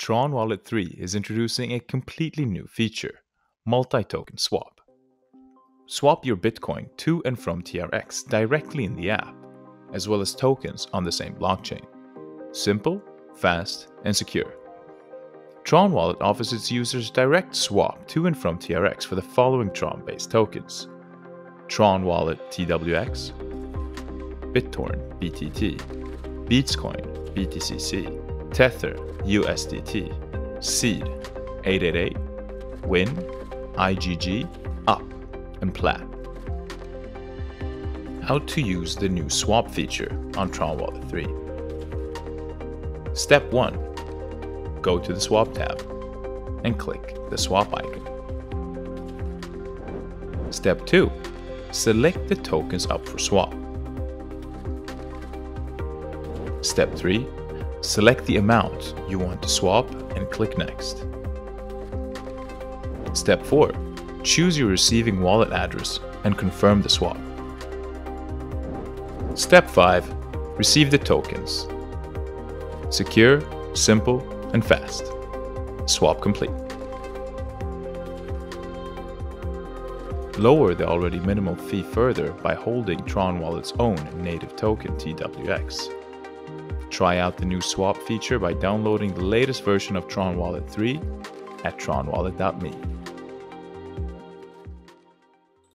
TronWallet 3 is introducing a completely new feature, multi-token swap. Swap your Bitcoin to and from TRX directly in the app, as well as tokens on the same blockchain. Simple, fast, and secure. TronWallet offers its users direct swap to and from TRX for the following Tron-based tokens: TronWallet TWX, BitTorrent BTT, Beatscoin BTCC, Tether USDT, Seed 888, Win, IGG, UP, and Plat. How to use the new swap feature on TronWallet 3. Step 1. Go to the Swap tab and click the swap icon. Step 2. Select the tokens up for swap. Step 3. Select the amount you want to swap and click Next. Step 4. Choose your receiving wallet address and confirm the swap. Step 5. Receive the tokens. Secure, simple, and fast. Swap complete. Lower the already minimal fee further by holding TronWallet's own native token TWX. Try out the new swap feature by downloading the latest version of TronWallet 3 at tronwallet.me.